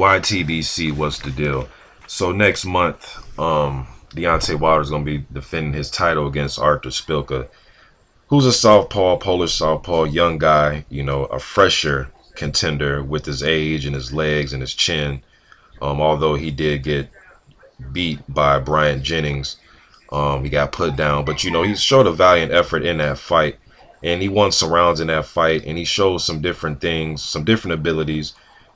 YTBC, what's the deal? So next month, Deontay Wilder is gonna be defending his title against Artur Szpilka, who's a southpaw, Polish southpaw, young guy, a fresher contender with his age and his legs and his chin. Although he did get beat by Bryant Jennings, he got put down, but he showed a valiant effort in that fight, and he won some rounds in that fight, and he showed some different things, some different abilities.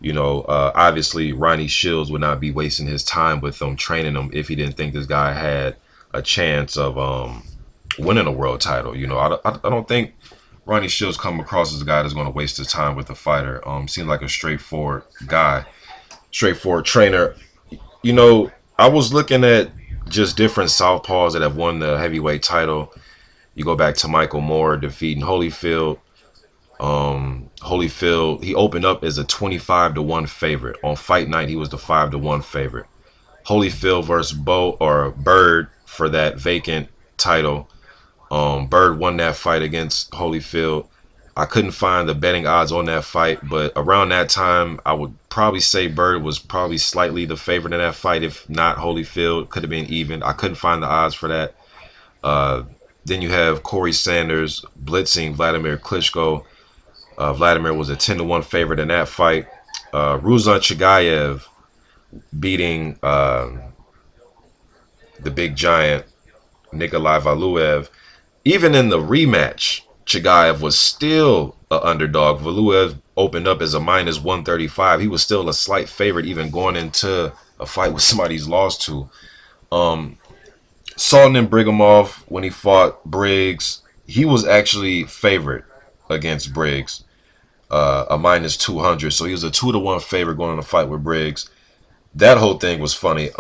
Obviously Ronnie Shields would not be wasting his time with him, training him, if he didn't think this guy had a chance of winning a world title. I don't think Ronnie Shields come across as a guy that's going to waste his time with a fighter. Seemed like a straightforward guy, straightforward trainer. I was looking at just different southpaws that have won the heavyweight title. You go back to Michael Moore defeating Holyfield. Holyfield, he opened up as a 25-1 favorite. On fight night, he was the 5-1 favorite. Holyfield versus Bryd for that vacant title. Bryd won that fight against Holyfield. I couldn't find the betting odds on that fight, but around that time, I would probably say Bryd was probably slightly the favorite in that fight. If not, Holyfield could have been even. I couldn't find the odds for that. Then you have Corey Sanders blitzing Vladimir Klitschko. Vladimir was a 10-1 favorite in that fight. Ruslan Chagaev beating the big giant Nikolai Valuev. Even in the rematch, Chagaev was still an underdog. Valuev opened up as a -135. He was still a slight favorite, even going into a fight with somebody he's lost to. Sultan Ibragimov, when he fought Briggs, he was actually favored against Briggs, a -200. So he was a 2-1 favorite going in a fight with Briggs. That whole thing was funny.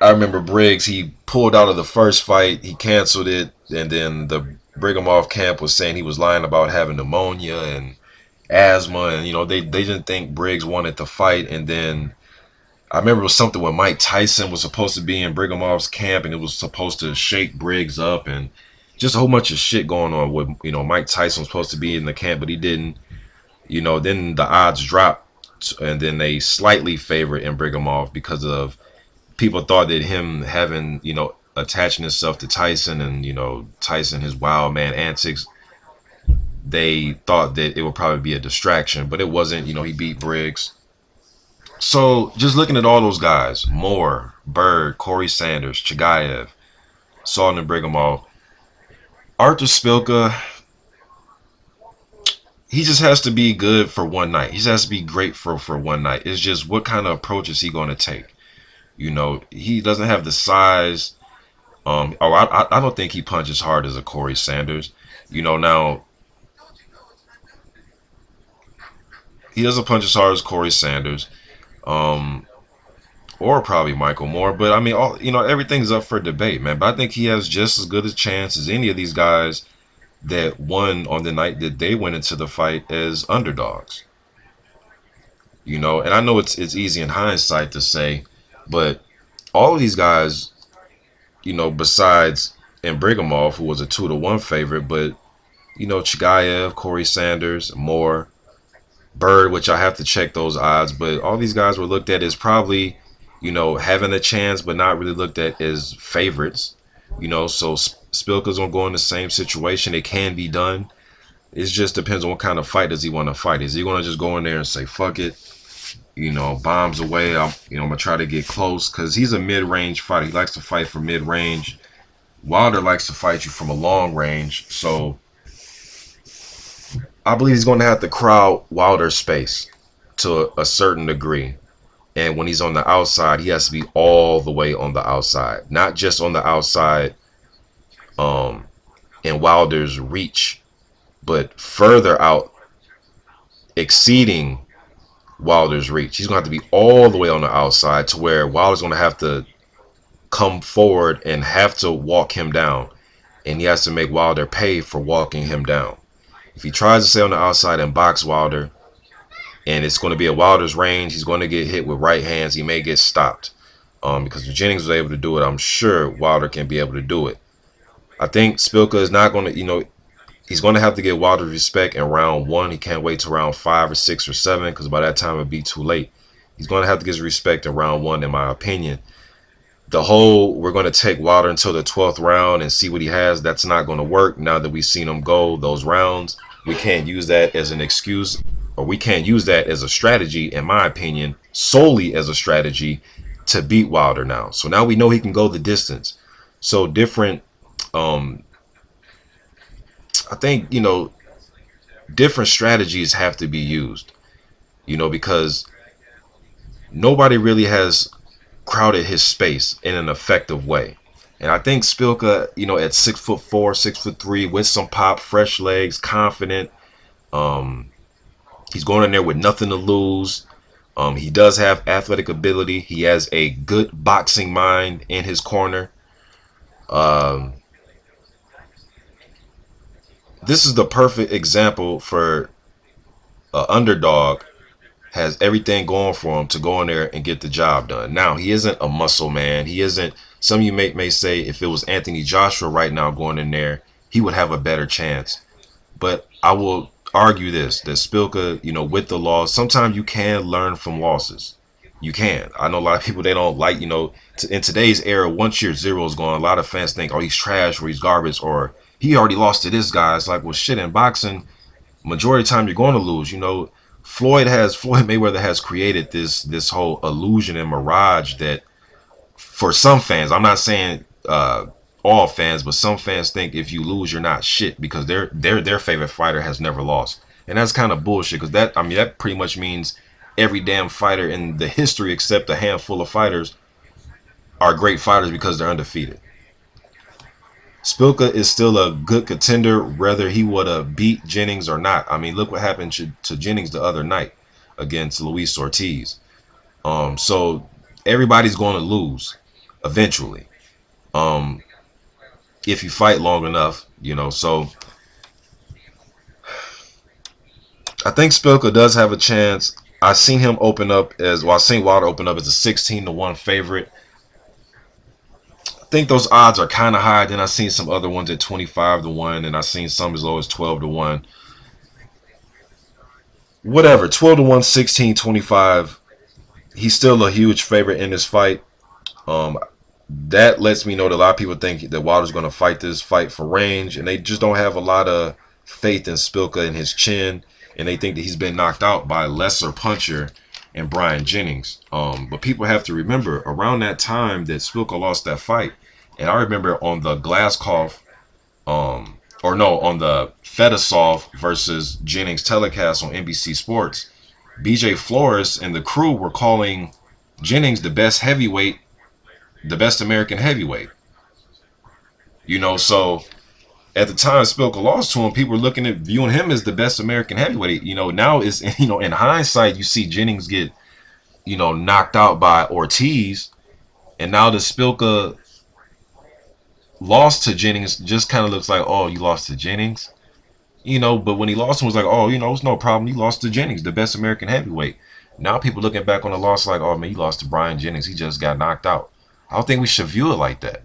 I remember Briggs, he pulled out of the first fight, he canceled it, and then the Brigimov camp was saying he was lying about having pneumonia and asthma, and they didn't think Briggs wanted to fight. And then I remember it was something where Mike Tyson was supposed to be in Brigimov's camp, and it was supposed to shake Briggs up, and just a whole bunch of shit going on with, Mike Tyson was supposed to be in the camp, but he didn't. Then the odds dropped, and then they slightly favored Ibragimov because of people thought that him having, attaching himself to Tyson and, Tyson, his wild man antics, they thought that it would probably be a distraction, but it wasn't. He beat Briggs. So just looking at all those guys, Moore, Bryd, Corey Sanders, Chagaev, Sultan Ibragimov, Artur Szpilka, he just has to be good for one night. He just has to be great for one night. It's just what kind of approach is he going to take? He doesn't have the size. I don't think he punches hard as a Corey Sanders. Now he doesn't punch as hard as Corey Sanders, or probably Michael Moore. But I mean, everything's up for debate, man. But I think he has just as good a chance as any of these guys that won on the night that they went into the fight as underdogs. And I know it's easy in hindsight to say, but all of these guys, besides Ibragimov, who was a 2-1 favorite, but Chagaev, Corey Sanders, Moore, Bryd, which I have to check those odds, but all these guys were looked at as probably, having a chance, but not really looked at as favorites. So Szpilka's gonna go in the same situation. It can be done. It just depends on what kind of fight does he want to fight. Is he gonna just go in there and say fuck it? Bombs away. I'm gonna try to get close, because he's a mid-range fighter. He likes to fight from mid-range. Wilder likes to fight you from a long range. So I believe he's going to have to crowd Wilder's space to a certain degree. And when he's on the outside, he has to be all the way on the outside, not just on the outside in Wilder's reach, but further out, exceeding Wilder's reach. He's going to have to be all the way on the outside, to where Wilder's going to have to come forward and have to walk him down. And he has to make Wilder pay for walking him down. If he tries to stay on the outside and box Wilder, and it's going to be at Wilder's range, he's going to get hit with right hands. He may get stopped. Because if Jennings was able to do it, I'm sure Wilder can be able to do it. I think Szpilka is not going to, He's going to have to get Wilder's respect in round 1. He can't wait till round 5 or 6 or 7 because by that time it'll be too late. He's going to have to get his respect in round 1, in my opinion. The whole we're going to take Wilder until the 12th round and see what he has, that's not going to work. Now that we've seen him go those rounds, we can't use that as an excuse, or we can't use that as a strategy, in my opinion, solely as a strategy to beat Wilder now. So now we know he can go the distance. So different, I think, different strategies have to be used, because nobody really has crowded his space in an effective way. And I think Szpilka, at 6'4", 6'3", with some pop, fresh legs, confident. He's going in there with nothing to lose. He does have athletic ability. He has a good boxing mind in his corner. This is the perfect example for an underdog. Has everything going for him to go in there and get the job done. Now, he isn't a muscle man. He isn't, some of you may say if it was Anthony Joshua right now going in there, he would have a better chance. But I will argue this, that Szpilka, with the loss, sometimes you can learn from losses. You can. I know a lot of people, they don't like, in today's era, once your zero is gone, a lot of fans think, oh, he's trash or he's garbage or he already lost to this guy. It's like, well, shit, in boxing, majority of the time you're going to lose, Floyd Mayweather has created this whole illusion and mirage that for some fans, I'm not saying all fans, but some fans think if you lose, you're not shit because their favorite fighter has never lost. And that's kind of bullshit because that pretty much means every damn fighter in the history except a handful of fighters are great fighters because they're undefeated. Szpilka is still a good contender, whether he would have beat Jennings or not. I mean, look what happened to Jennings the other night against Luis Ortiz. So everybody's going to lose eventually, if you fight long enough, So I think Szpilka does have a chance. I've seen him open up I've seen Wilder open up as a 16-1 favorite. I think those odds are kind of high. Then I've seen some other ones at 25-1, and I've seen some as low as 12-1. Whatever, 12-1, 16, 25. He's still a huge favorite in this fight. That lets me know that a lot of people think that Wilder's going to fight this fight for range, and they just don't have a lot of faith in Szpilka and his chin, and they think that he's been knocked out by a lesser puncher and Brian Jennings. But people have to remember, around that time that Szpilka lost that fight, and I remember on the Glaskov, on the Fedosov versus Jennings telecast on NBC Sports, BJ Flores and the crew were calling Jennings the best heavyweight, the best American heavyweight. So at the time Szpilka lost to him, people were viewing him as the best American heavyweight. Now is in hindsight, you see Jennings get, knocked out by Ortiz, and now the Szpilka lost to Jennings just kind of looks like, oh, you lost to Jennings, but when he lost him, it was like, oh, it's no problem, you lost to Jennings, the best American heavyweight. Now people looking back on the loss like, oh man, you lost to Brian Jennings, he just got knocked out. I don't think we should view it like that.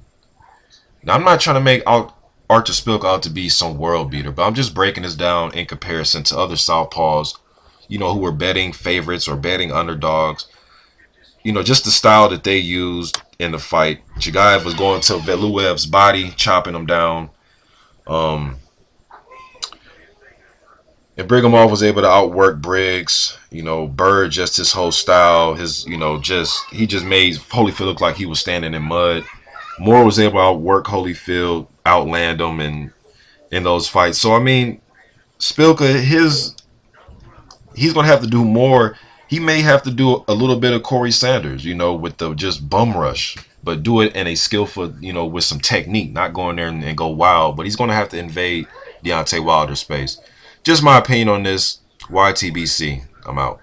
Now, I'm not trying to make ARTUR Szpilka out to be some world beater, but I'm just breaking this down in comparison to other southpaws, who were betting favorites or betting underdogs. Just the style that they used in the fight. Chagaev was going to Veluev's body, chopping him down. Ibragimov was able to outwork Briggs. Bryd, just his whole style, he just made Holyfield look like he was standing in mud. Moore was able to outwork Holyfield, outland him in those fights. So I mean, Szpilka, he's gonna have to do more. He may have to do a little bit of Corey Sanders, with the just bum rush, but do it in a skillful, with some technique, not going there and go wild. But he's gonna have to invade Deontay Wilder's space. Just my opinion on this. YTBC. I'm out.